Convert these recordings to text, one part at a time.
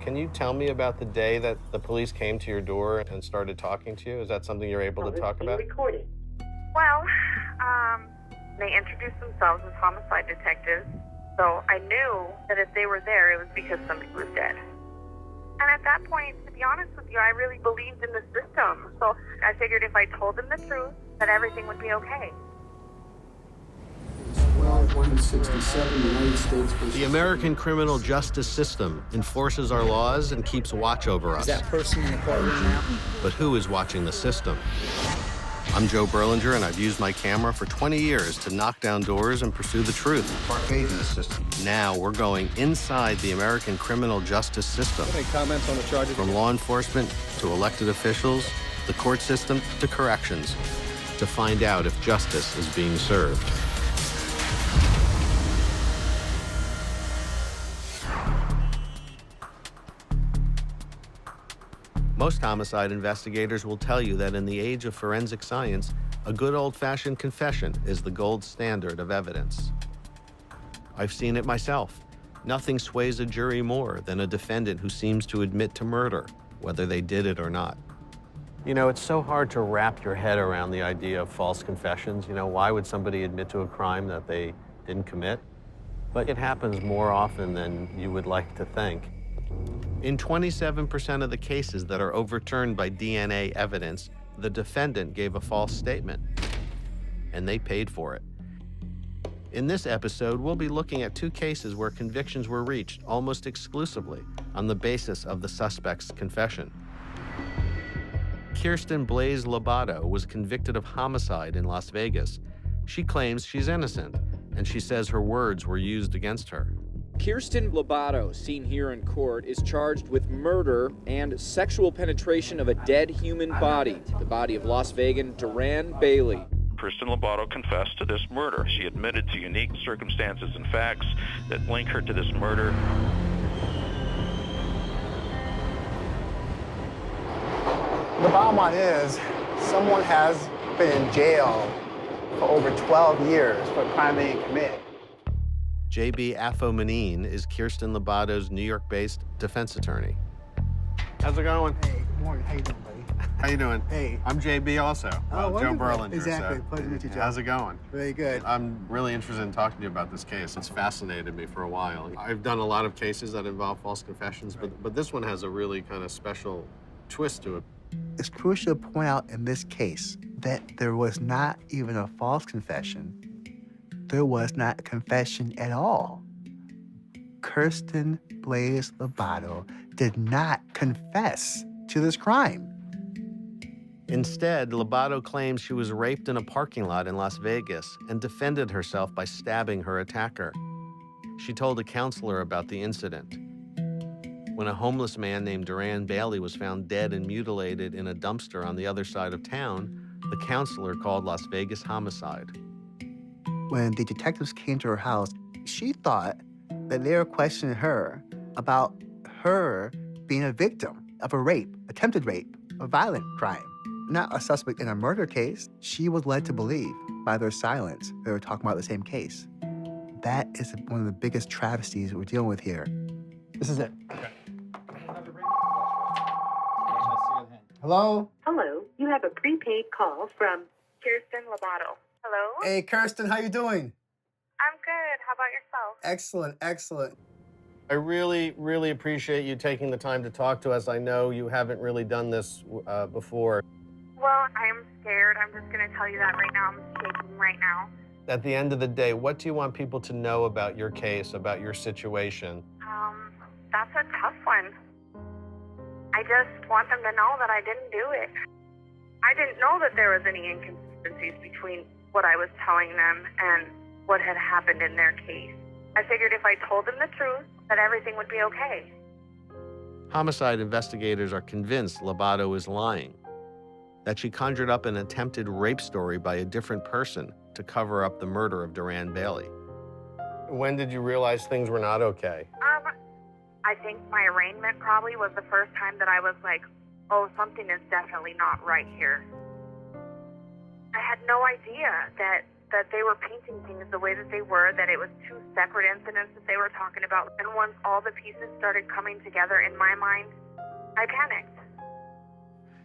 Can you tell me about the day that the police came to your door and started talking to you? Is that something you're able to talk about? Recorded. Well, they introduced themselves as homicide detectives, so I knew that if they were there, it was because somebody was dead. And at that point, to be honest with you, I really believed in the system. So I figured if I told them the truth, that everything would be okay. 12-167 United States versus The American criminal justice system enforces our laws and keeps watch over us. Is that person in the courtroom now? But who is watching the system? I'm Joe Berlinger, and I've used my camera for 20 years to knock down doors and pursue the truth. Our faith in the system. Now we're going inside the American criminal justice system. Any comments on the charges? From law enforcement to elected officials, the court system to corrections, to find out if justice is being served. Most homicide investigators will tell you that in the age of forensic science, a good old-fashioned confession is the gold standard of evidence. I've seen it myself. Nothing sways a jury more than a defendant who seems to admit to murder, whether they did it or not. You know, it's so hard to wrap your head around the idea of false confessions. You know, why would somebody admit to a crime that they didn't commit? But it happens more often than you would like to think. In 27% of the cases that are overturned by DNA evidence, the defendant gave a false statement, and they paid for it. In this episode, we'll be looking at 2 cases where convictions were reached almost exclusively on the basis of the suspect's confession. Kirsten Blaze Lobato was convicted of homicide in Las Vegas. She claims she's innocent, and she says her words were used against her. Kirsten Lobato, seen here in court, is charged with murder and sexual penetration of a dead human body, the body of Las Vegan Duran Bailey. Kirsten Lobato confessed to this murder. She admitted to unique circumstances and facts that link her to this murder. The bottom line is, someone has been in jail for over 12 years for a crime they didn't commit. J.B. Afo-Manine is Kirsten Lobato's New York-based defense attorney. How's it going? Hey, good morning. How you doing, buddy? How you doing? Hey. I'm JB also. Joe wonderful. Berlinger. Exactly. So, Pleasure to meet you, Joe. How's it going? Very good. I'm really interested in talking to you about this case. It's fascinated me for a while. I've done a lot of cases that involve false confessions, but this one has a really kind of special twist to it. It's crucial to point out in this case that there was not even a false confession. There was not a confession at all. Kirsten Blaze Lobato did not confess to this crime. Instead, Lobato claims she was raped in a parking lot in Las Vegas and defended herself by stabbing her attacker. She told a counselor about the incident. When a homeless man named Duran Bailey was found dead and mutilated in a dumpster on the other side of town, the counselor called Las Vegas homicide. When the detectives came to her house, she thought that they were questioning her about her being a victim of a rape, attempted rape, a violent crime, not a suspect in a murder case. She was led to believe by their silence they were talking about the same case. That is one of the biggest travesties we're dealing with here. This is it. Okay. Hello? Hello, you have a prepaid call from Kirsten Lobato. Hello? Hey, Kirsten, how you doing? I'm good. How about yourself? Excellent, excellent. I really, really appreciate you taking the time to talk to us. I know you haven't really done this before. Well, I'm scared. I'm just going to tell you that right now. I'm shaking right now. At the end of the day, what do you want people to know about your case, about your situation? That's a tough one. I just want them to know that I didn't do it. I didn't know that there was any inconsistencies between what I was telling them and what had happened in their case. I figured if I told them the truth, that everything would be okay. Homicide investigators are convinced Lobato is lying, that she conjured up an attempted rape story by a different person to cover up the murder of Duran Bailey. When did you realize things were not okay? I think my arraignment probably was the first time that I was like, oh, something is definitely not right here. I had no idea that that they were painting things the way that they were, that it was two separate incidents that they were talking about. And once all the pieces started coming together in my mind, I panicked.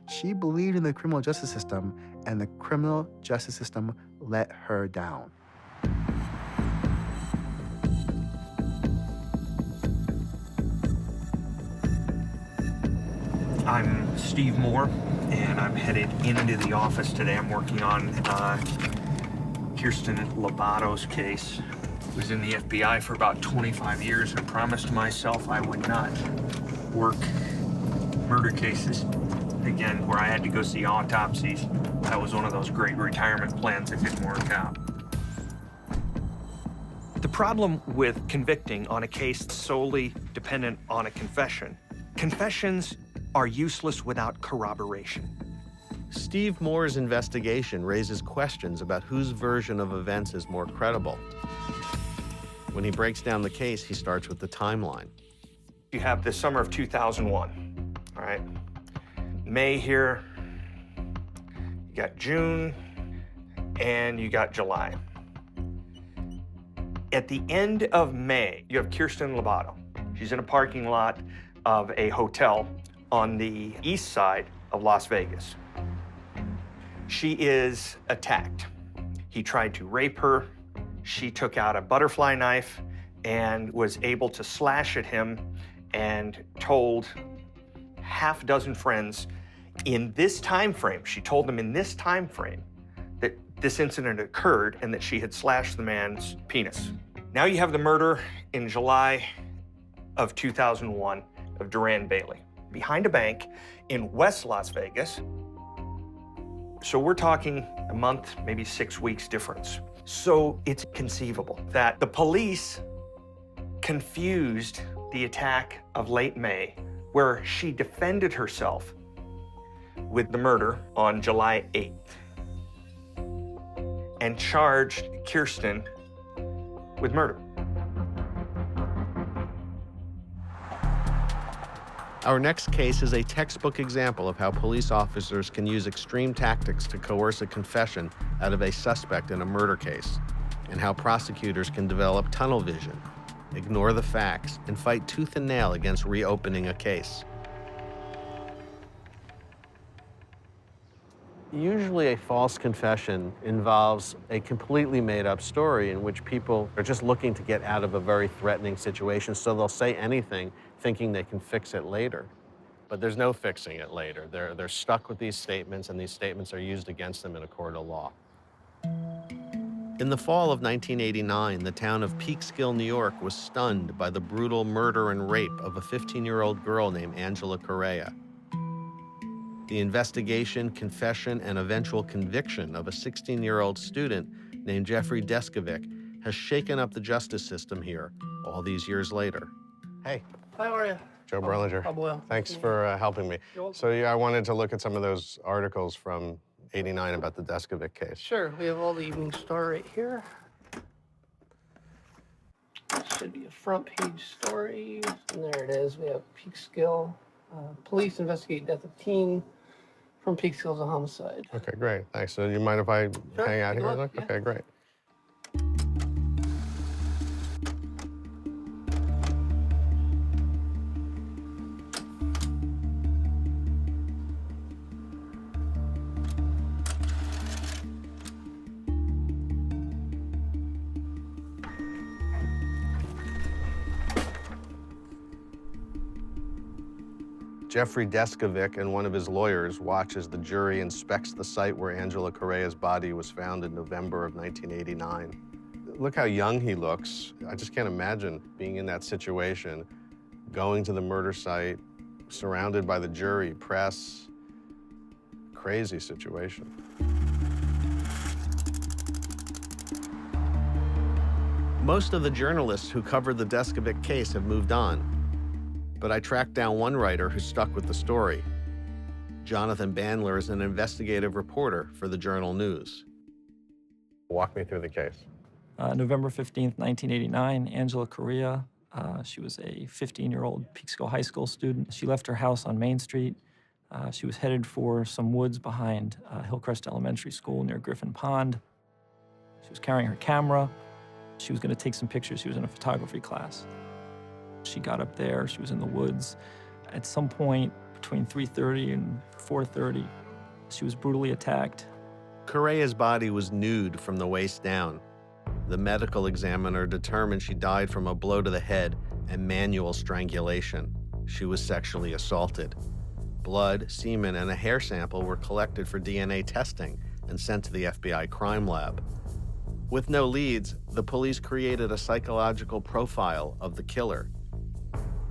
She believed in the criminal justice system, and the criminal justice system let her down. I'm Steve Moore, and I'm headed into the office today. I'm working on Kirsten Lobato's case. I was in the FBI for about 25 years and promised myself I would not work murder cases again where I had to go see autopsies. That was one of those great retirement plans that didn't work out. The problem with convicting on a case solely dependent on a confession, confessions are useless without corroboration. Steve Moore's investigation raises questions about whose version of events is more credible. When he breaks down the case, he starts with the timeline. You have the summer of 2001, all right? May here, you got June, and you got July. At the end of May, you have Kirsten Lobato. She's in a parking lot of a hotel on the east side of Las Vegas. She is attacked. He tried to rape her. She took out a butterfly knife and was able to slash at him and told half a dozen friends in this time frame, she told them in this time frame that this incident occurred and that she had slashed the man's penis. Now you have the murder in July of 2001 of Duran Bailey behind a bank in West Las Vegas. So we're talking a month, maybe 6 weeks difference. So it's conceivable that the police confused the attack of late May, where she defended herself, with the murder on July 8th and charged Kirsten with murder. Our next case is a textbook example of how police officers can use extreme tactics to coerce a confession out of a suspect in a murder case, and how prosecutors can develop tunnel vision, ignore the facts, and fight tooth and nail against reopening a case. Usually a false confession involves a completely made-up story in which people are just looking to get out of a very threatening situation, so they'll say anything thinking they can fix it later. But there's no fixing it later. They're stuck with these statements, and these statements are used against them in a court of law. In the fall of 1989, the town of Peekskill, New York was stunned by the brutal murder and rape of a 15-year-old girl named Angela Correa. The investigation, confession, and eventual conviction of a 16-year-old student named Jeffrey Deskovic has shaken up the justice system here all these years later. Hey. How are you? Joe Berlinger. I'm well. Thanks for helping me. You're welcome. So yeah, I wanted to look at some of those articles from '89 about the Deskovic case. Sure. We have all the Evening Star right here. Should be a front page story. And there it is. We have Peekskill. Police investigate death of teen from Peekskill as a homicide. Okay, great. Thanks. So you mind if I hang out take a here? look, yeah. Okay, great. Jeffrey Deskovic and one of his lawyers watch as the jury inspects the site where Angela Correa's body was found in November of 1989. Look how young he looks. I just can't imagine being in that situation, going to the murder site, surrounded by the jury, press. Crazy situation. Most of the journalists who covered the Deskovic case have moved on. But I tracked down one writer who stuck with the story. Jonathan Bandler is an investigative reporter for the Journal News. Walk me through the case. November 15th, 1989, Angela Correa, she was a 15-year-old Peekskill High School student. She left her house on Main Street. She was headed for some woods behind Hillcrest Elementary School near Griffin Pond. She was carrying her camera. She was going to take some pictures. She was in a photography class. She got up there. She was in the woods. At some point between 3:30 and 4:30, she was brutally attacked. Correa's body was nude from the waist down. The medical examiner determined she died from a blow to the head and manual strangulation. She was sexually assaulted. Blood, semen, and a hair sample were collected for DNA testing and sent to the FBI crime lab. With no leads, the police created a psychological profile of the killer,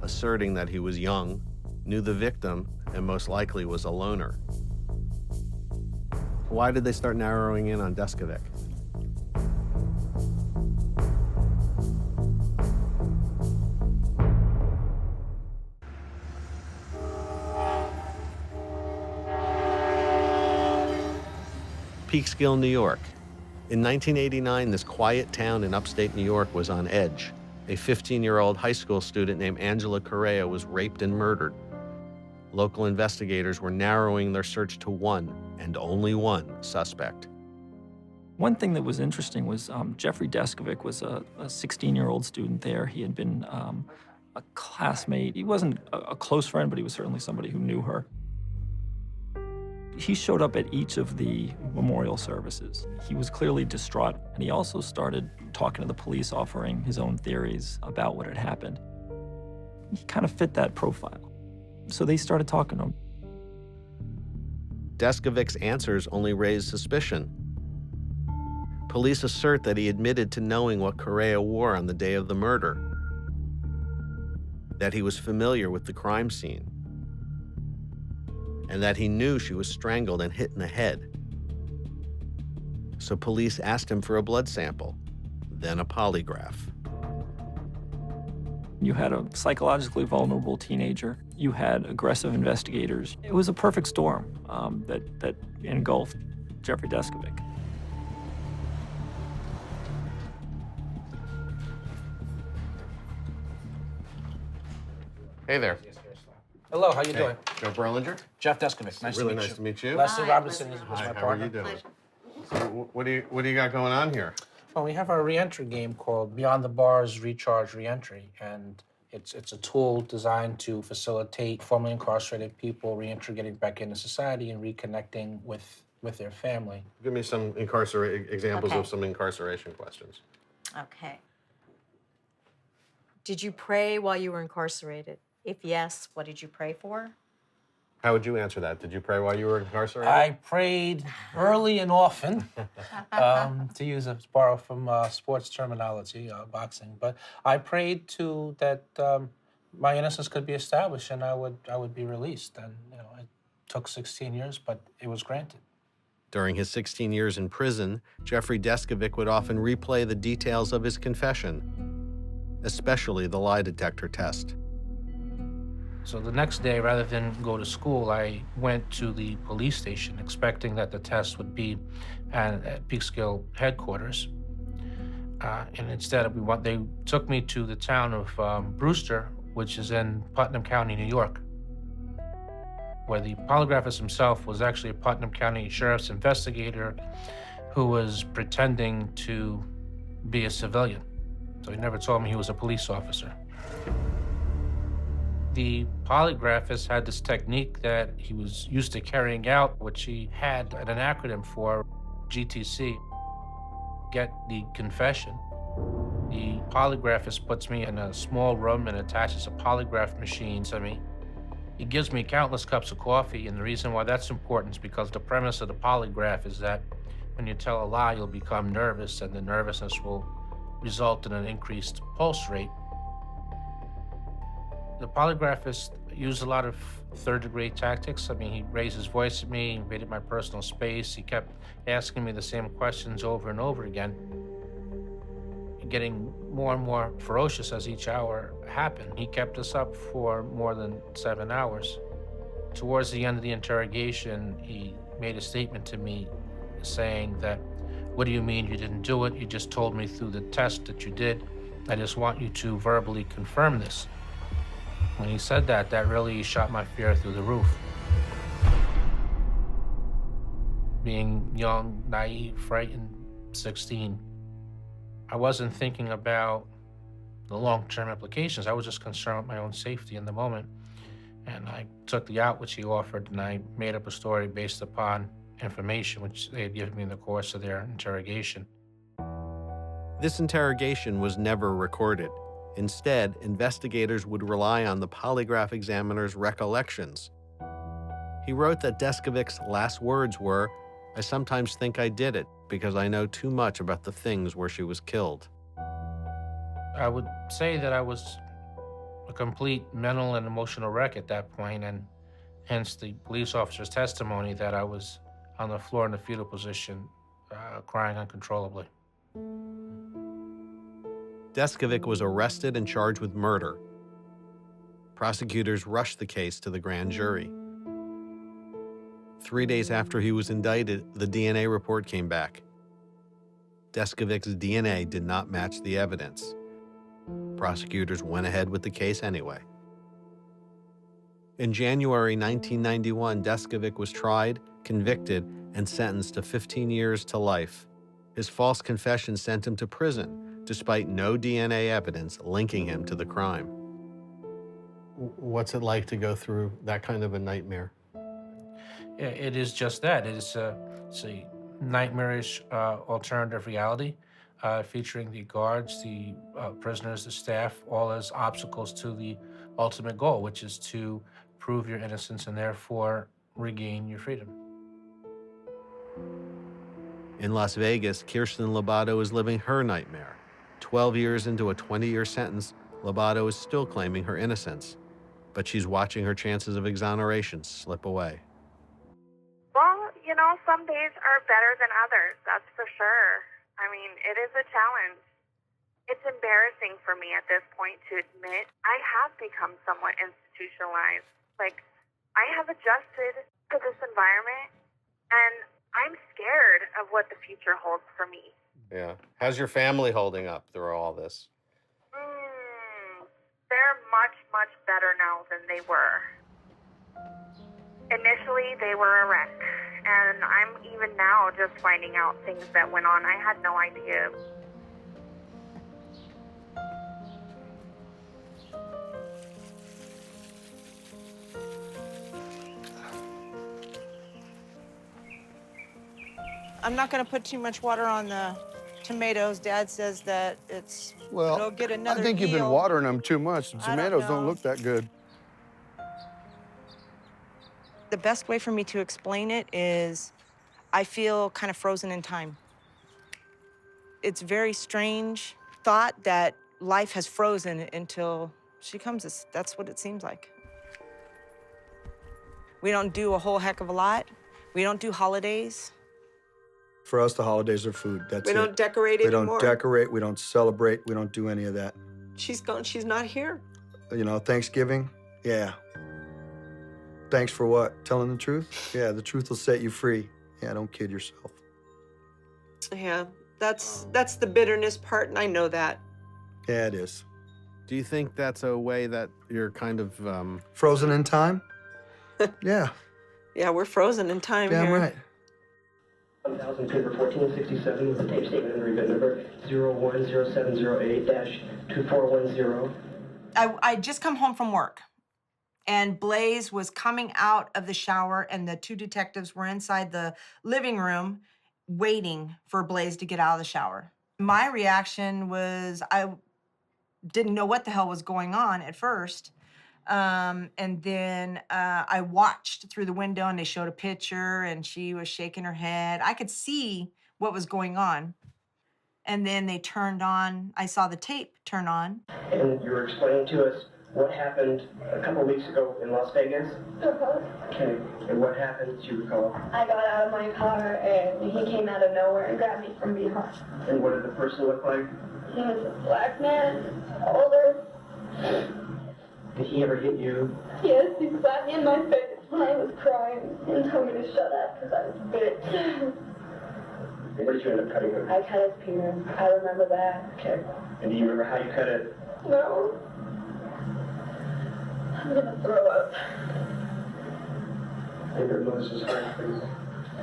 asserting that he was young, knew the victim, and most likely was a loner. Why did they start narrowing in on Deskovic? Peekskill, New York. In 1989, this quiet town in upstate New York was on edge. A 15-year-old high school student named Angela Correa was raped and murdered. Local investigators were narrowing their search to one, and only one, suspect. One thing that was interesting was Jeffrey Deskovic was a 16-year-old student there. He had been a classmate. He wasn't a close friend, but he was certainly somebody who knew her. He showed up at each of the memorial services. He was clearly distraught, and he also started talking to the police, offering his own theories about what had happened. He kind of fit that profile. So they started talking to him. Deskovic's answers only raised suspicion. Police assert that he admitted to knowing what Correa wore on the day of the murder, that he was familiar with the crime scene, and that he knew she was strangled and hit in the head. So police asked him for a blood sample, then a polygraph. You had a psychologically vulnerable teenager. You had aggressive investigators. It was a perfect storm that engulfed Jeffrey Deskovic. Hey there. Hello, how you doing? Joe Berlinger. Jeff Deskovic. Nice Really to meet nice you. to meet you. Leslie Robinson is Hi, my how partner. are you doing? So what do you got going on here? Well, we have our re-entry game called Beyond the Bars Recharge Re-entry, and it's a tool designed to facilitate formerly incarcerated people re-entry, getting back into society and reconnecting with their family. Give me some examples of some incarceration questions. Okay. Did you pray while you were incarcerated? If yes, what did you pray for? How would you answer that? Did you pray while you were incarcerated? I prayed early and often, to borrow from sports terminology, boxing. But I prayed that my innocence could be established and I would be released. And it took 16 years, but it was granted. During his 16 years in prison, Jeffrey Deskovic would often replay the details of his confession, especially the lie detector test. So the next day, rather than go to school, I went to the police station expecting that the test would be at Peekskill headquarters. And instead, they took me to the town of Brewster, which is in Putnam County, New York, where the polygraphist himself was actually a Putnam County Sheriff's investigator who was pretending to be a civilian. So he never told me he was a police officer. The polygraphist had this technique that he was used to carrying out, which he had an acronym for, GTC, get the confession. The polygraphist puts me in a small room and attaches a polygraph machine to me. He gives me countless cups of coffee, and the reason why that's important is because the premise of the polygraph is that when you tell a lie, you'll become nervous, and the nervousness will result in an increased pulse rate. The polygraphist used a lot of third-degree tactics. I mean, he raised his voice at me, invaded my personal space. He kept asking me the same questions over and over again, getting more and more ferocious as each hour happened. He kept us up for more than 7 hours. Towards the end of the interrogation, he made a statement to me saying that, "What do you mean you didn't do it? You just told me through the test that you did. I just want you to verbally confirm this." When he said that, that really shot my fear through the roof. Being young, naive, frightened, 16. I wasn't thinking about the long-term implications. I was just concerned with my own safety in the moment. And I took the out which he offered, and I made up a story based upon information which they had given me in the course of their interrogation. This interrogation was never recorded. Instead, investigators would rely on the polygraph examiner's recollections. He wrote that Deskovic's last words were, "I sometimes think I did it because I know too much about the things where she was killed." I would say that I was a complete mental and emotional wreck at that point, and hence the police officer's testimony that I was on the floor in the fetal position, crying uncontrollably. Deskovic was arrested and charged with murder. Prosecutors rushed the case to the grand jury. 3 days after he was indicted, the DNA report came back. Deskovic's DNA did not match the evidence. Prosecutors went ahead with the case anyway. In January 1991, Deskovic was tried, convicted, and sentenced to 15 years to life. His false confession sent him to prison, despite no DNA evidence linking him to the crime. What's it like to go through that kind of a nightmare? Yeah, it is just that. It's a nightmarish alternative reality featuring the guards, the prisoners, the staff, all as obstacles to the ultimate goal, which is to prove your innocence and therefore regain your freedom. In Las Vegas, Kirsten Lobato is living her nightmare. 12 years into a 20-year sentence, Lobato is still claiming her innocence, but she's watching her chances of exoneration slip away. Well, you know, some days are better than others, that's for sure. I mean, it is a challenge. It's embarrassing for me at this point to admit I have become somewhat institutionalized. Like, I have adjusted to this environment, and I'm scared of what the future holds for me. Yeah. How's your family holding up through all this? They're much, much better now than they were. Initially, they were a wreck, and I'm even now just finding out things that went on. I had no idea. I'm not going to put too much water on the tomatoes. Dad says that it'll get another I think you've been yield. watering them too much. The tomatoes don't look that good. The best way for me to explain it is I feel kind of frozen in time. It's a very strange thought that life has frozen until she comes. That's what it seems like. We don't do a whole heck of a lot. We don't do holidays. For us, the holidays are food. That's it. We don't decorate anymore. We don't decorate. We don't celebrate. We don't do any of that. She's gone. She's not here. You know, Thanksgiving, yeah. Thanks for what? Telling the truth? Yeah, the truth will set you free. Yeah, don't kid yourself. Yeah, that's the bitterness part, and I know that. Yeah, it is. Do you think that's a way that you're kind of... Frozen in time? Yeah. Yeah, we're frozen in time Damn here. right. 1000 paper 1467 with the tape statement and rebid number 010708-2410. I just come home from work, and Blaze was coming out of the shower, and the two detectives were inside the living room waiting for Blaze to get out of the shower. My reaction was I didn't know what the hell was going on at first. And then I watched through the window, and they showed a picture, and she was shaking her head. I could see what was going on. And then they turned on, I saw the tape turn on. And you were explaining to us what happened a couple weeks ago in Las Vegas? Okay, and what happened, do you recall? I got out of my car, and he came out of nowhere and grabbed me from behind. And what did the person look like? He was a black man, older. Did he ever hit you? Yes, he slapped me in my face when I was crying and told me to shut up because I was bit. What did you end up cutting him? I cut his penis. I remember that. Okay. And do you remember how you cut it? No. I'm gonna throw up. I heard Melissa's heart, please.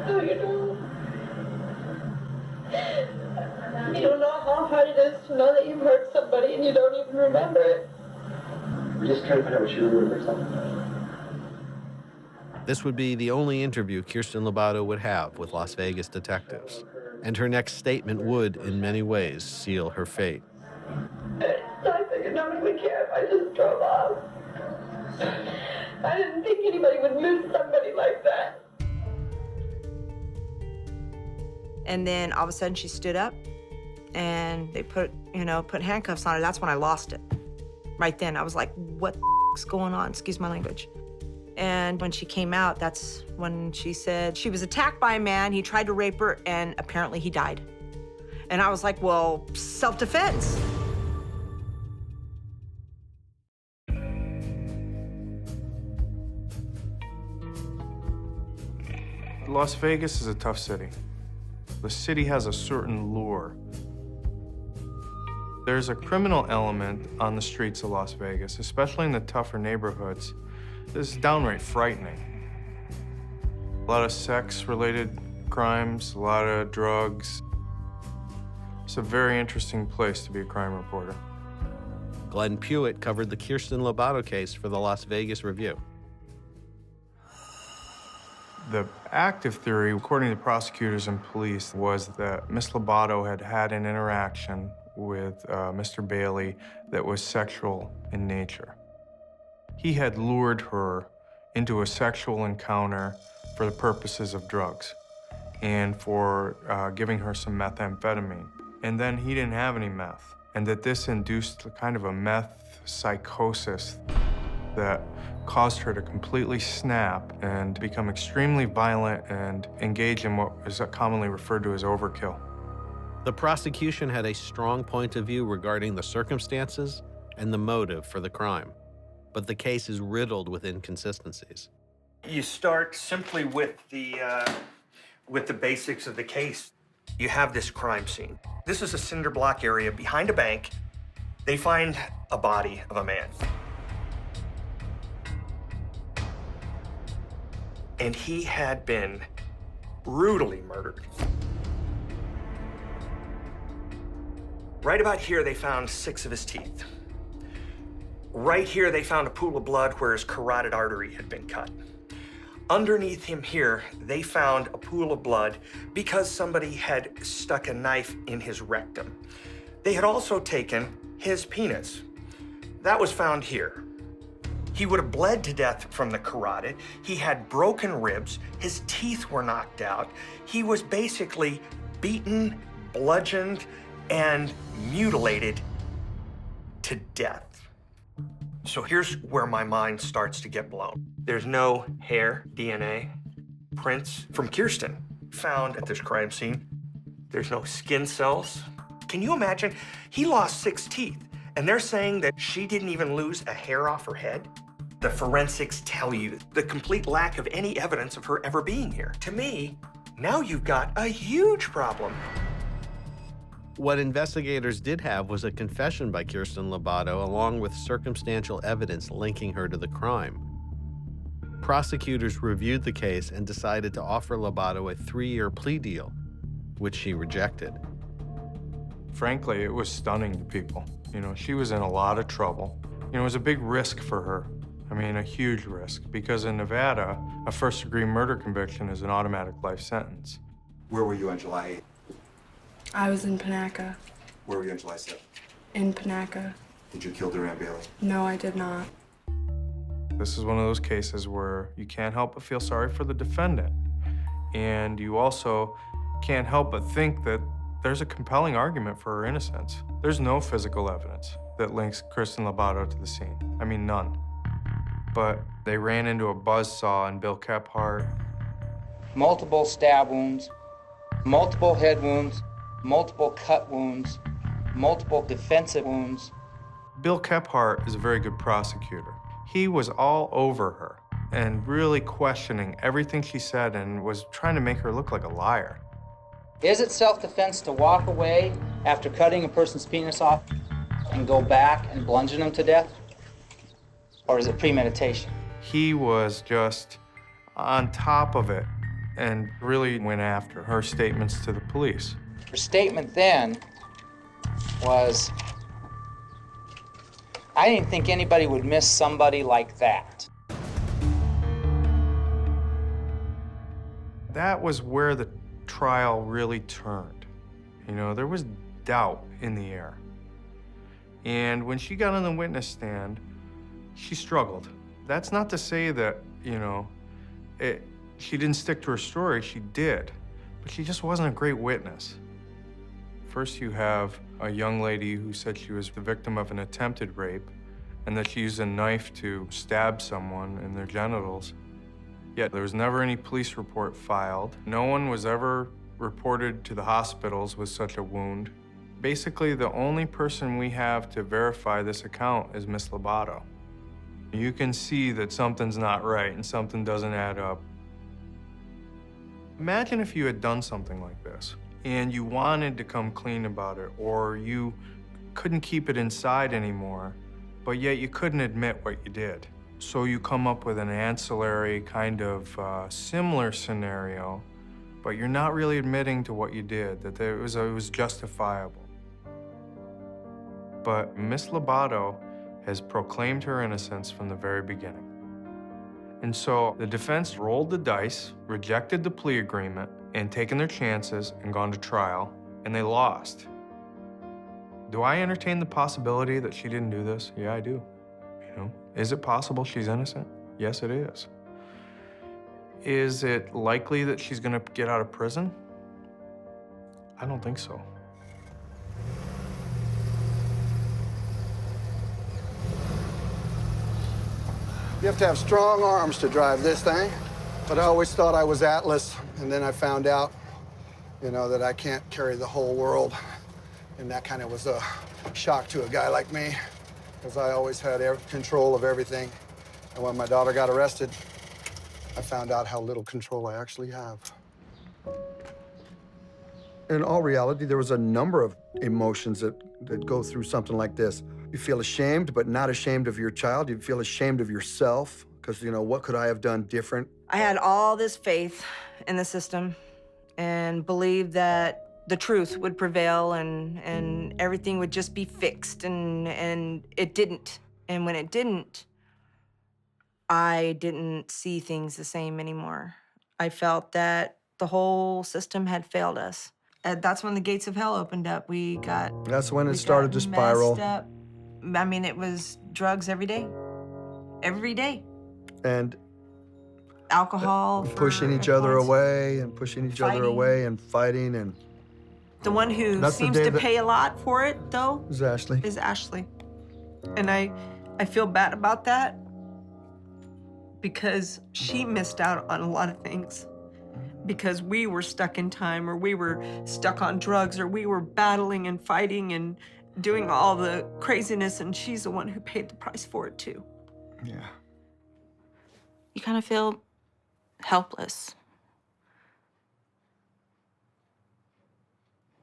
No, you don't. You don't know how hard it is to know that you've hurt somebody and you don't even remember it. We're just trying to find out what you remember or something. This would be the only interview Kirsten Lobato would have with Las Vegas detectives, and her next statement would, in many ways, seal her fate. I figured nobody would care if I just drove off. I didn't think anybody would miss somebody like that. And then all of a sudden she stood up and they put handcuffs on her. That's when I lost it. Right then, I was like, what the f***'s going on? Excuse my language. And when she came out, that's when she said she was attacked by a man, he tried to rape her, and apparently he died. And I was like, well, self-defense. Las Vegas is a tough city. The city has a certain lure. There's a criminal element on the streets of Las Vegas, especially in the tougher neighborhoods. This is downright frightening. A lot of sex-related crimes, a lot of drugs. It's a very interesting place to be a crime reporter. Glenn Pewitt covered the Kirsten Lobato case for the Las Vegas Review. The active theory, according to prosecutors and police, was that Miss Lobato had had an interaction with Mr. Bailey that was sexual in nature. He had lured her into a sexual encounter for the purposes of drugs and for giving her some methamphetamine. And then he didn't have any meth, and that this induced kind of a meth psychosis that caused her to completely snap and become extremely violent and engage in what is commonly referred to as overkill. The prosecution had a strong point of view regarding the circumstances and the motive for the crime, but the case is riddled with inconsistencies. You start simply with the basics of the case. You have this crime scene. This is a cinder block area behind a bank. They find a body of a man. And he had been brutally murdered. Right about here, they found 6 of his teeth. Right here, they found a pool of blood where his carotid artery had been cut. Underneath him here, they found a pool of blood because somebody had stuck a knife in his rectum. They had also taken his penis. That was found here. He would have bled to death from the carotid. He had broken ribs. His teeth were knocked out. He was basically beaten, bludgeoned, and mutilated to death. So here's where my mind starts to get blown. There's no hair, DNA, prints from Kirsten found at this crime scene. There's no skin cells. Can you imagine? He lost 6 teeth, and they're saying that she didn't even lose a hair off her head? The forensics tell you the complete lack of any evidence of her ever being here. To me, now you've got a huge problem. What investigators did have was a confession by Kirsten Lobato along with circumstantial evidence linking her to the crime. Prosecutors reviewed the case and decided to offer Lobato a 3-year plea deal, which she rejected. Frankly, it was stunning to people. You know, she was in a lot of trouble. You know, it was a big risk for her. I mean, a huge risk, because in Nevada, a first-degree murder conviction is an automatic life sentence. Where were you on July 8th? I was in Panaca. Where were you on July 7th? In Panaca. Did you kill Duran Bailey? No, I did not. This is one of those cases where you can't help but feel sorry for the defendant. And you also can't help but think that there's a compelling argument for her innocence. There's no physical evidence that links Kirsten Lobato to the scene. I mean, none. But they ran into a buzzsaw in Bill Kephart. Multiple stab wounds, multiple head wounds, multiple cut wounds, multiple defensive wounds. Bill Kephart is a very good prosecutor. He was all over her and really questioning everything she said and was trying to make her look like a liar. Is it self-defense to walk away after cutting a person's penis off and go back and bludgeon them to death? Or is it premeditation? He was just on top of it and really went after her statements to the police. Her statement then was, "I didn't think anybody would miss somebody like that." That was where the trial really turned. You know, there was doubt in the air. And when she got on the witness stand, she struggled. That's not to say that, you know, she didn't stick to her story, she did. But she just wasn't a great witness. First, you have a young lady who said she was the victim of an attempted rape and that she used a knife to stab someone in their genitals. Yet there was never any police report filed. No one was ever reported to the hospitals with such a wound. Basically, the only person we have to verify this account is Miss Lobato. You can see that something's not right and something doesn't add up. Imagine if you had done something like this and you wanted to come clean about it, or you couldn't keep it inside anymore, but yet you couldn't admit what you did. So you come up with an ancillary kind of similar scenario, but you're not really admitting to what you did, that it was justifiable. But Miss Lobato has proclaimed her innocence from the very beginning. And so the defense rolled the dice, rejected the plea agreement, and taken their chances and gone to trial, and they lost. Do I entertain the possibility that she didn't do this? Yeah, I do. You know, is it possible she's innocent? Yes, it is. Is it likely that she's gonna get out of prison? I don't think so. You have to have strong arms to drive this thing. But I always thought I was Atlas, and then I found out, you know, that I can't carry the whole world. And that kind of was a shock to a guy like me, because I always had control of everything. And when my daughter got arrested, I found out how little control I actually have. In all reality, there was a number of emotions that go through something like this. You feel ashamed, but not ashamed of your child. You feel ashamed of yourself, because, you know, what could I have done different? I had all this faith in the system and believed that the truth would prevail and everything would just be fixed, and it didn't. And when it didn't, I didn't see things the same anymore. I felt that the whole system had failed us. That's when the gates of hell opened up. That's when it started to spiral. Messed up. I mean, it was drugs every day. Every day. And alcohol. Pushing each other away and pushing each other away and fighting. And the one who seems to pay a lot for it, though, is Ashley. And I feel bad about that because she missed out on a lot of things. Because we were stuck in time, or we were stuck on drugs, or we were battling and fighting and doing all the craziness, and she's the one who paid the price for it too. Yeah. You kind of feel helpless.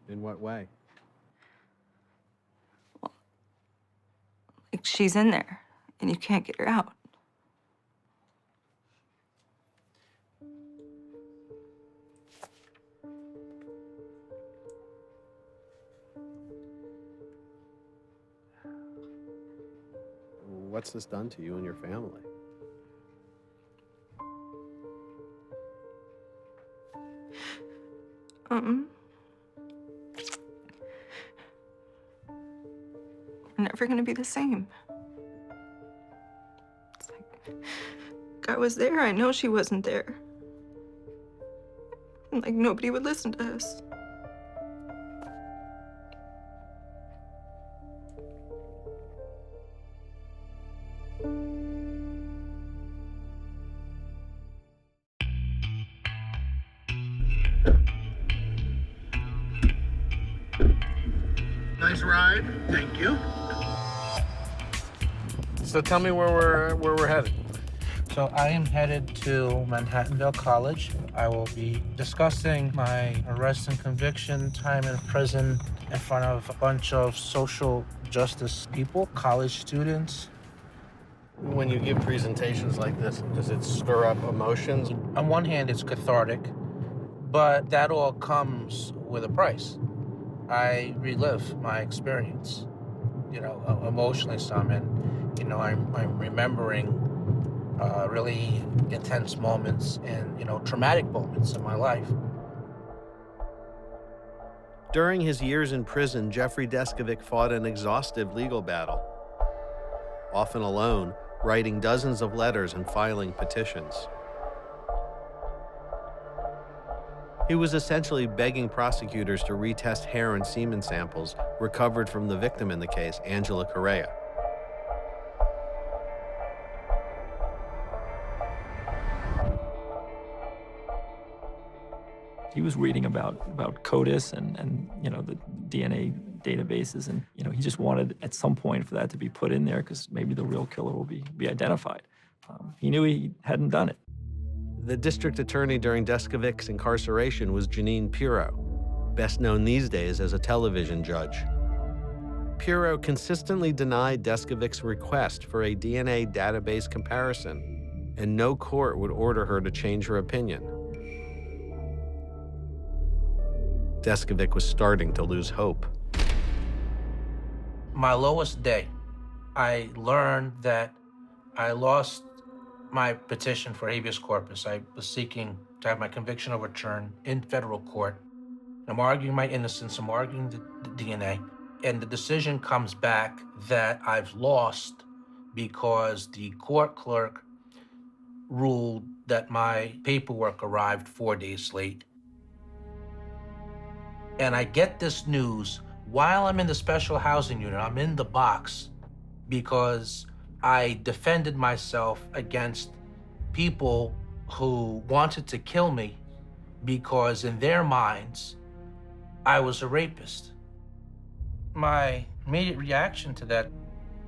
In what way? Like she's in there, and you can't get her out. What's this done to you and your family? We're never gonna be the same. It's like, I was there, I know she wasn't there. And like nobody would listen to us. Nice ride. Thank you. So tell me where we're headed. So I am headed to Manhattanville College. I will be discussing my arrest and conviction, time in prison in front of a bunch of social justice people, college students. When you give presentations like this, does it stir up emotions? On one hand, it's cathartic, but that all comes with a price. I relive my experience, emotionally some, and I'm remembering really intense moments and traumatic moments in my life. During his years in prison, Jeffrey Deskovic fought an exhaustive legal battle, often alone, writing dozens of letters and filing petitions. He was essentially begging prosecutors to retest hair and semen samples recovered from the victim in the case, Angela Correa. He was reading about CODIS and the DNA databases, and he just wanted at some point for that to be put in there because maybe the real killer will be identified. He knew he hadn't done it. The district attorney during Deskovic's incarceration was Janine Pirro, best known these days as a television judge. Pirro consistently denied Deskovic's request for a DNA database comparison, and no court would order her to change her opinion. Deskovic was starting to lose hope. My lowest day, I learned that I lost my petition for habeas corpus. I was seeking to have my conviction overturned in federal court. I'm arguing my innocence, I'm arguing the DNA, and the decision comes back that I've lost because the court clerk ruled that my paperwork arrived 4 days late. And I get this news while I'm in the special housing unit. I'm in the box because I defended myself against people who wanted to kill me because in their minds, I was a rapist. My immediate reaction to that,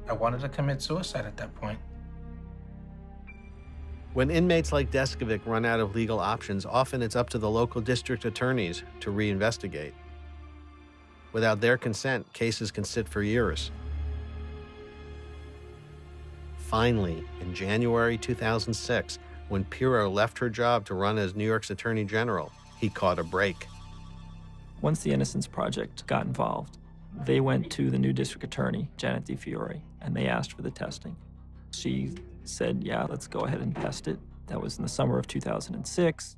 I wanted to commit suicide at that point. When inmates like Deskovic run out of legal options, often it's up to the local district attorneys to reinvestigate. Without their consent, cases can sit for years. Finally, in January 2006, when Pirro left her job to run as New York's Attorney General, he caught a break. Once the Innocence Project got involved, they went to the new district attorney, Janet DiFiore, and they asked for the testing. She said, yeah, let's go ahead and test it. That was in the summer of 2006.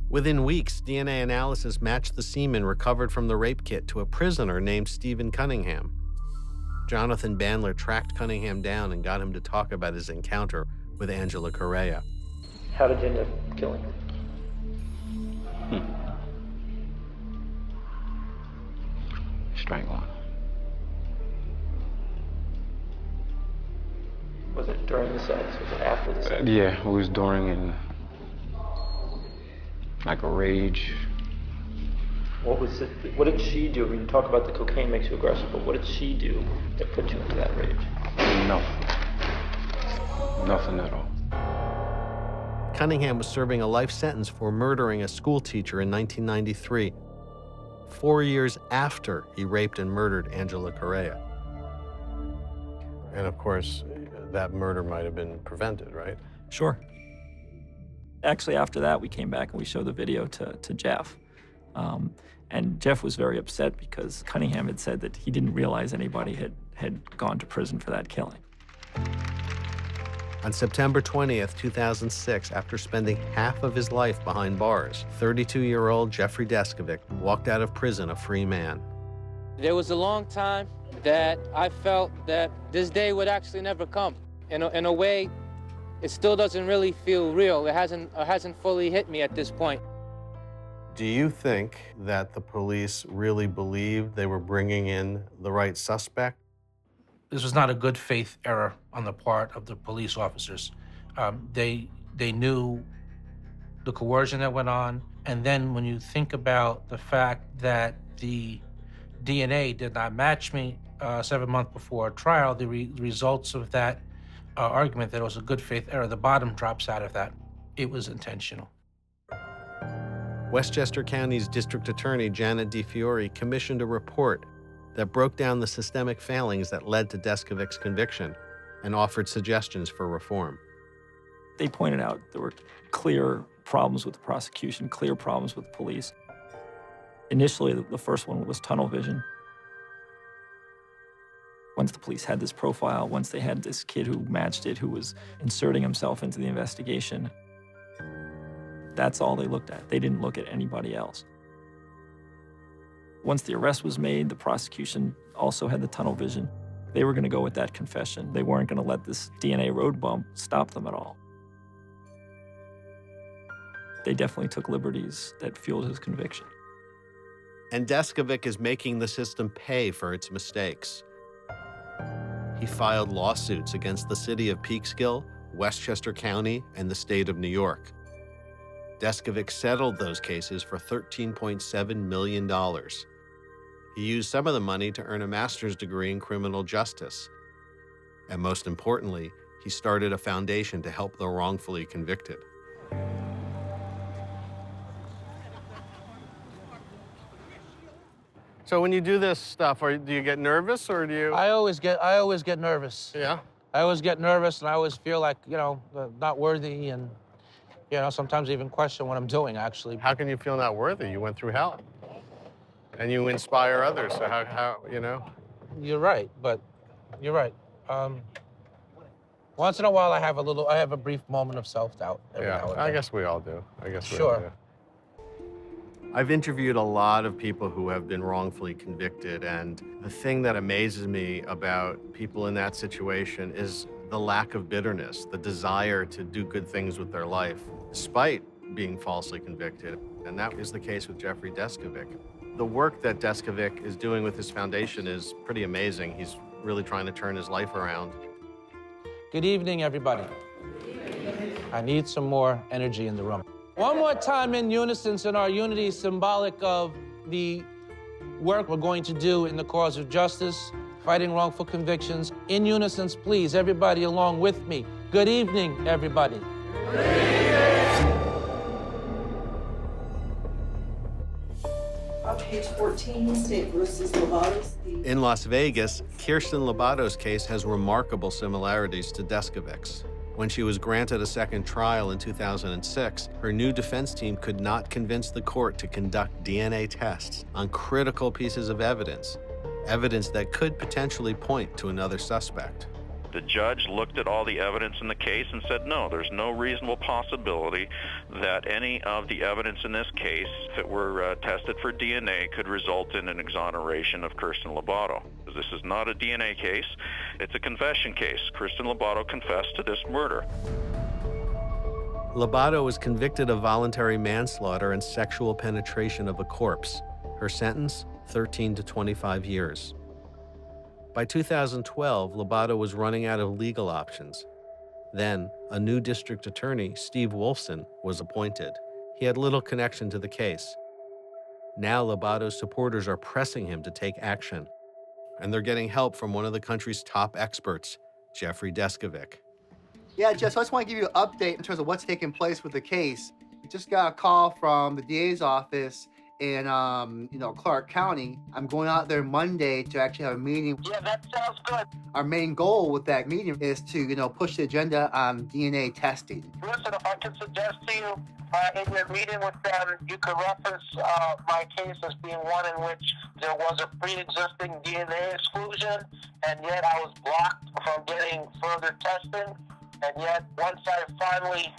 Within weeks, DNA analysis matched the semen recovered from the rape kit to a prisoner named Stephen Cunningham. Jonathan Bandler tracked Cunningham down and got him to talk about his encounter with Angela Correa. How did you end up killing her? Strangling. Was it during the sex? Was it after the sex? Yeah, it was during and like a rage. What was it? What did she do? I mean, you talk about the cocaine makes you aggressive, but what did she do that put you into that rage? Nothing. Nothing at all. Cunningham was serving a life sentence for murdering a school teacher in 1993, 4 years after he raped and murdered Angela Correa. And of course, that murder might have been prevented, right? Sure. Actually, after that, we came back and we showed the video to Jeff. And Jeff was very upset because Cunningham had said that he didn't realize anybody had gone to prison for that killing. On September 20th, 2006, after spending half of his life behind bars, 32-year-old Jeffrey Deskovic walked out of prison a free man. There was a long time that I felt that this day would actually never come. In a way, it still doesn't really feel real. It hasn't fully hit me at this point. Do you think that the police really believed they were bringing in the right suspect? This was not a good faith error on the part of the police officers. They knew the coercion that went on, and then when you think about the fact that the DNA did not match me 7 months before trial, the results of that argument that it was a good faith error, the bottom drops out of that. It was intentional. Westchester County's district attorney, Janet DiFiore, commissioned a report that broke down the systemic failings that led to Deskovic's conviction and offered suggestions for reform. They pointed out there were clear problems with the prosecution, clear problems with the police. Initially, the first one was tunnel vision. Once the police had this profile, once they had this kid who matched it, who was inserting himself into the investigation, that's all they looked at. They didn't look at anybody else. Once the arrest was made, the prosecution also had the tunnel vision. They were going to go with that confession. They weren't going to let this DNA road bump stop them at all. They definitely took liberties that fueled his conviction. And Deskovic is making the system pay for its mistakes. He filed lawsuits against the city of Peekskill, Westchester County, and the state of New York. Deskovic settled those cases for $13.7 million. He used some of the money to earn a master's degree in criminal justice. And most importantly, he started a foundation to help the wrongfully convicted. So when you do this stuff, do you get nervous or do you? I always get nervous. Yeah? I always get nervous, and I always feel like, not worthy, and, sometimes even question what I'm doing, actually. How can you feel not worthy? You went through hell. And you inspire others, so how. You're right, but you're right. Once in a while, I have a brief moment of self-doubt. Yeah, I guess we all do. Sure. I've interviewed a lot of people who have been wrongfully convicted, and the thing that amazes me about people in that situation is the lack of bitterness, the desire to do good things with their life, despite being falsely convicted. And that is the case with Jeffrey Deskovic. The work that Deskovic is doing with his foundation is pretty amazing. He's really trying to turn his life around. Good evening, everybody. I need some more energy in the room. One more time in unison, and our unity is symbolic of the work we're going to do in the cause of justice, fighting wrongful convictions. In unison, please, everybody along with me. Good evening, everybody. On page 14, State versus Lobato. In Las Vegas, Kirsten Lobato's case has remarkable similarities to Deskovic's. When she was granted a second trial in 2006, her new defense team could not convince the court to conduct DNA tests on critical pieces of evidence that could potentially point to another suspect. The judge looked at all the evidence in the case and said, no, there's no reasonable possibility that any of the evidence in this case, if it were tested for DNA, could result in an exoneration of Kirsten Lobato. This is not a DNA case, it's a confession case. Kirsten Lobato confessed to this murder. Lobato was convicted of voluntary manslaughter and sexual penetration of a corpse. Her sentence, 13 to 25 years. By 2012, Lobato was running out of legal options. Then, a new district attorney, Steve Wolfson, was appointed. He had little connection to the case. Now Lobato's supporters are pressing him to take action. And they're getting help from one of the country's top experts, Jeffrey Deskovic. Yeah, Jeff, so I just want to give you an update in terms of what's taking place with the case. We just got a call from the DA's office in Clark County. I'm going out there Monday to actually have a meeting. Yeah, that sounds good. Our main goal with that meeting is to, push the agenda on DNA testing. Listen, if I could suggest to you, in your meeting with them, you could reference my case as being one in which there was a pre-existing DNA exclusion, and yet I was blocked from getting further testing, and yet once I finally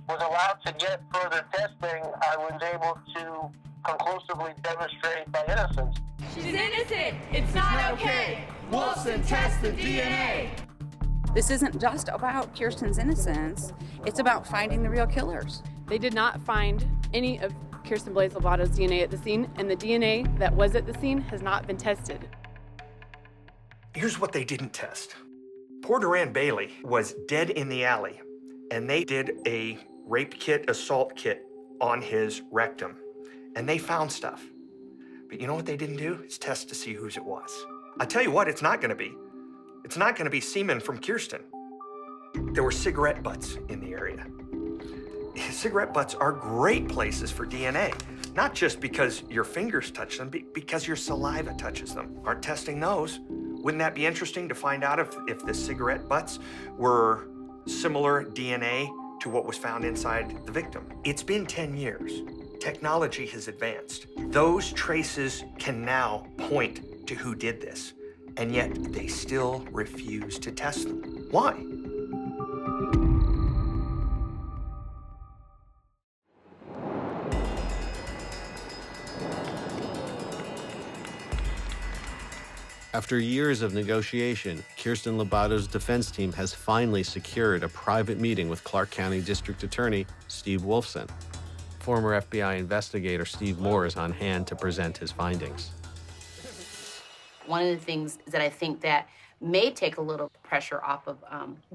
was allowed to get further testing, I was able to conclusively demonstrate my innocence. She's innocent. It's not okay. Wilson, test the DNA. This isn't just about Kirsten's innocence. It's about finding the real killers. They did not find any of Kirsten Blaze Lobato's DNA at the scene, and the DNA that was at the scene has not been tested. Here's what they didn't test. Poor Duran Bailey was dead in the alley, and they did a rape kit, assault kit on his rectum, and they found stuff. But you know what they didn't do? Is test to see whose it was. I tell you what, it's not gonna be. It's not gonna be semen from Kirsten. There were cigarette butts in the area. Cigarette butts are great places for DNA, not just because your fingers touch them, because your saliva touches them. Aren't testing those? Wouldn't that be interesting to find out if the cigarette butts were similar DNA to what was found inside the victim? It's been 10 years. technology has advanced. Those traces can now point to who did this, and yet they still refuse to test them. Why? After years of negotiation, Kirsten Lobato's defense team has finally secured a private meeting with Clark County District Attorney Steve Wolfson. Former FBI investigator Steve Moore is on hand to present his findings. One of the things that I think that may take a little pressure off of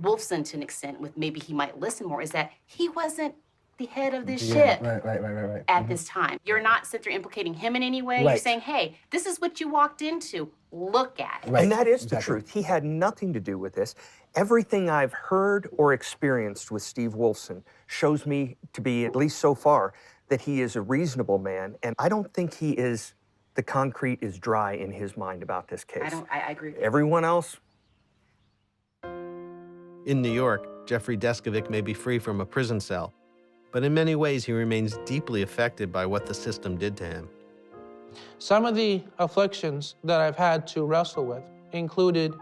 Wolfson to an extent, with maybe he might listen more, is that he wasn't the head of this ship Right. at this time. You're not sitting there implicating him in any way. You're saying, hey, this is what you walked into. Look at it. And that is the truth. He had nothing to do with this. Everything I've heard or experienced with Steve Wolfson shows me to be, at least so far, that he is a reasonable man, and I don't think the concrete is dry in his mind about this case. I agree with you. Everyone else? In New York, Jeffrey Deskovic may be free from a prison cell, but in many ways he remains deeply affected by what the system did to him. Some of the afflictions that I've had to wrestle with included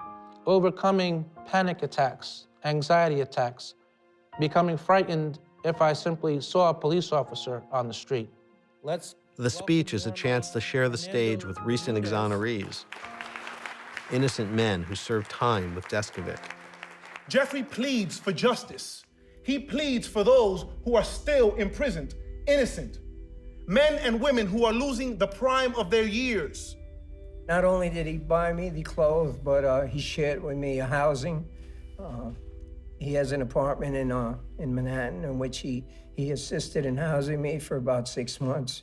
overcoming panic attacks, anxiety attacks, becoming frightened if I simply saw a police officer on the street. The speech is a chance to share the stage with recent exonerees, innocent men who served time with Deskovic. Jeffrey pleads for justice. He pleads for those who are still imprisoned, innocent. Men and women who are losing the prime of their years. Not only did he buy me the clothes, but he shared with me housing. He has an apartment in Manhattan in which he assisted in housing me for about 6 months.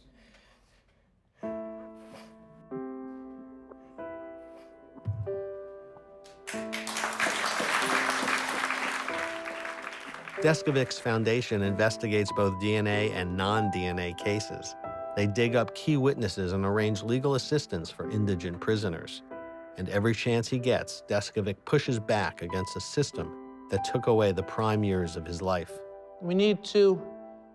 Deskovic's foundation investigates both DNA and non-DNA cases. They dig up key witnesses and arrange legal assistance for indigent prisoners. And every chance he gets, Deskovic pushes back against a system that took away the prime years of his life. We need to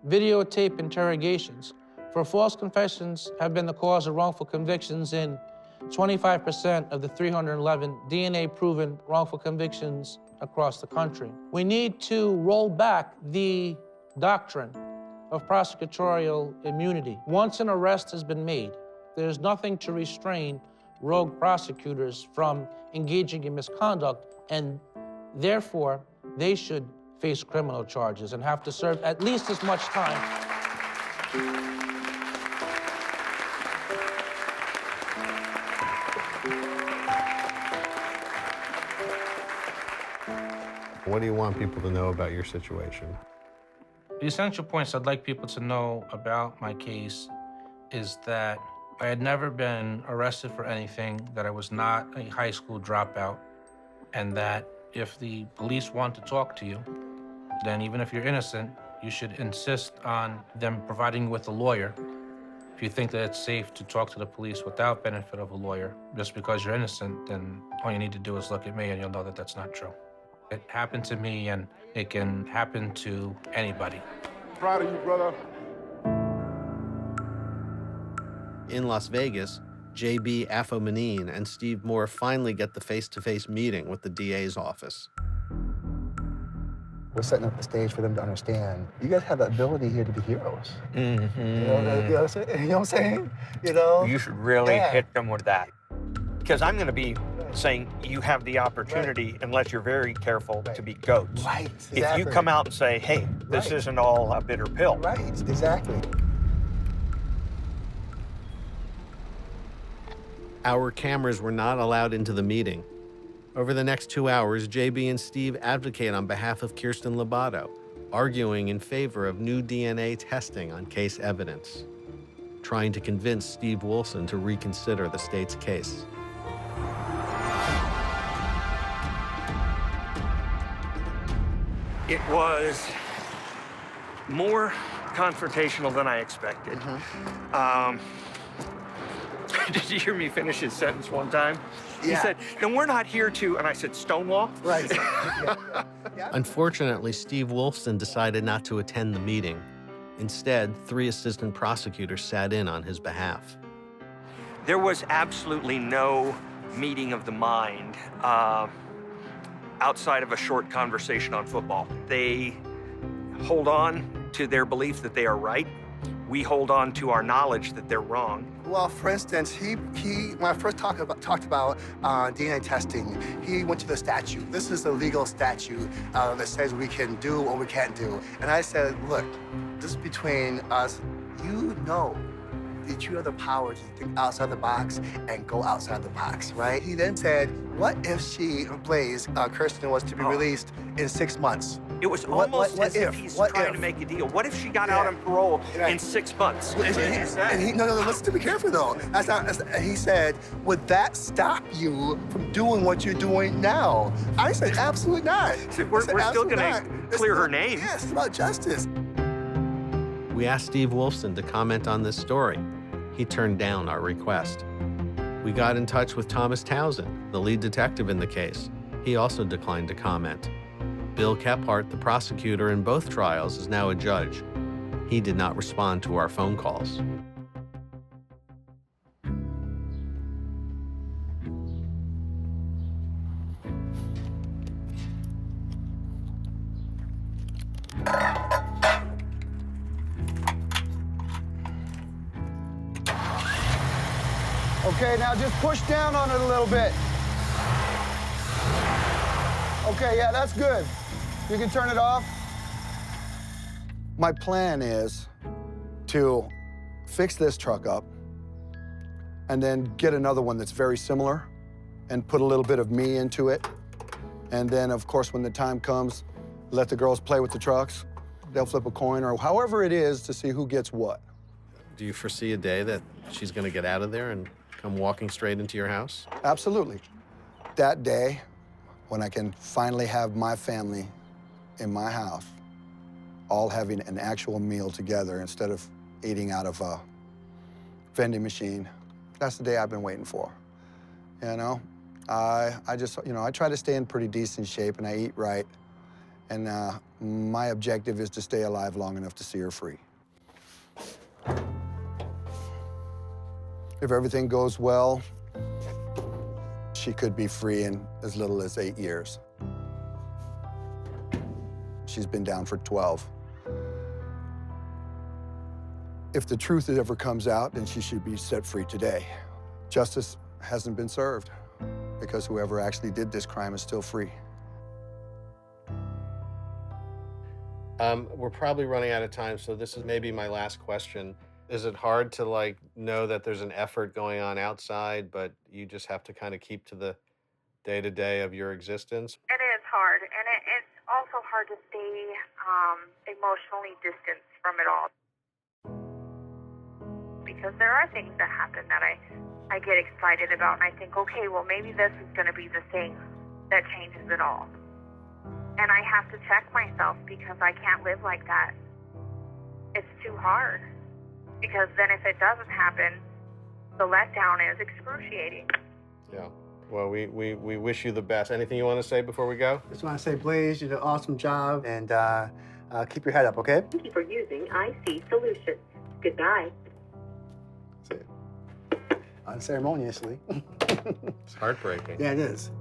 videotape interrogations, for false confessions have been the cause of wrongful convictions in 25% of the 311 DNA-proven wrongful convictions across the country. We need to roll back the doctrine of prosecutorial immunity. Once an arrest has been made, there's nothing to restrain rogue prosecutors from engaging in misconduct, and therefore, they should face criminal charges and have to serve at least as much time. What do you want people to know about your situation? The essential points I'd like people to know about my case is that I had never been arrested for anything, that I was not a high school dropout, and that if the police want to talk to you, then even if you're innocent, you should insist on them providing you with a lawyer. If you think that it's safe to talk to the police without benefit of a lawyer, just because you're innocent, then all you need to do is look at me and you'll know that that's not true. It happened to me, and it can happen to anybody. Proud of you, brother. In Las Vegas, J.B. Afo-Manine and Steve Moore finally get the face-to-face meeting with the DA's office. We're setting up the stage for them to understand. You guys have the ability here to be heroes. Mm-hmm. You know what I'm saying? You know? You should really hit them with that. Because I'm going to be saying you have the opportunity, unless you're very careful, to be goats. Right, exactly. If you come out and say, hey, this isn't all a bitter pill. Right, exactly. Our cameras were not allowed into the meeting. Over the next 2 hours, JB and Steve advocate on behalf of Kirsten Lobato, arguing in favor of new DNA testing on case evidence, trying to convince Steve Wolfson to reconsider the state's case. It was more confrontational than I expected. Did you hear me finish his sentence one time? He said, no, we're not here to, and I said, Stonewall? Right. Unfortunately, Steve Wolfson decided not to attend the meeting. Instead, 3 assistant prosecutors sat in on his behalf. There was absolutely no meeting of the mind outside of a short conversation on football. They hold on to their belief that they are right. We hold on to our knowledge that they're wrong. Well, for instance, he when I first talked about DNA testing, he went to the statute. This is a legal statute that says we can do or we can't do. And I said, look, this is between us. You know that you have the power to think outside the box and go outside the box, right? He then said, what if Blaze, Kirsten, was to be released in 6 months? It was almost as if he's trying to make a deal. What if she got out on parole in 6 months? No, listen to me carefully, though. He said, would that stop you from doing what you're doing now? I said, absolutely not. We're still going to clear her name. Yes, it's about justice. We asked Steve Wolfson to comment on this story. He turned down our request. We got in touch with Thomas Townsend, the lead detective in the case. He also declined to comment. Bill Kephart, the prosecutor in both trials, is now a judge. He did not respond to our phone calls. Okay, now just push down on it a little bit. Okay, yeah, that's good. You can turn it off. My plan is to fix this truck up and then get another one that's very similar and put a little bit of me into it. And then, of course, when the time comes, let the girls play with the trucks. They'll flip a coin or however it is to see who gets what. Do you foresee a day that she's going to get out of there and come walking straight into your house? Absolutely. That day, when I can finally have my family in my house, all having an actual meal together instead of eating out of a vending machine, that's the day I've been waiting for. You know, I just, I try to stay in pretty decent shape and I eat right. And my objective is to stay alive long enough to see her free. If everything goes well, she could be free in as little as 8 years. She's been down for 12. If the truth ever comes out, then she should be set free today. Justice hasn't been served because whoever actually did this crime is still free. We're probably running out of time, so this is maybe my last question. Is it hard to know that there's an effort going on outside, but you just have to kind of keep to the day-to-day of your existence? It is hard, and it's also hard to stay emotionally distanced from it all. Because there are things that happen that I get excited about, and I think, okay, well, maybe this is going to be the thing that changes it all. And I have to check myself because I can't live like that. It's too hard. Because then if it doesn't happen, the letdown is excruciating. Yeah. Well, we wish you the best. Anything you want to say before we go? Just want to say, Blaze, you did an awesome job, and keep your head up, okay? Thank you for using IC Solutions. Goodbye. Unceremoniously. It's heartbreaking. Yeah, it is.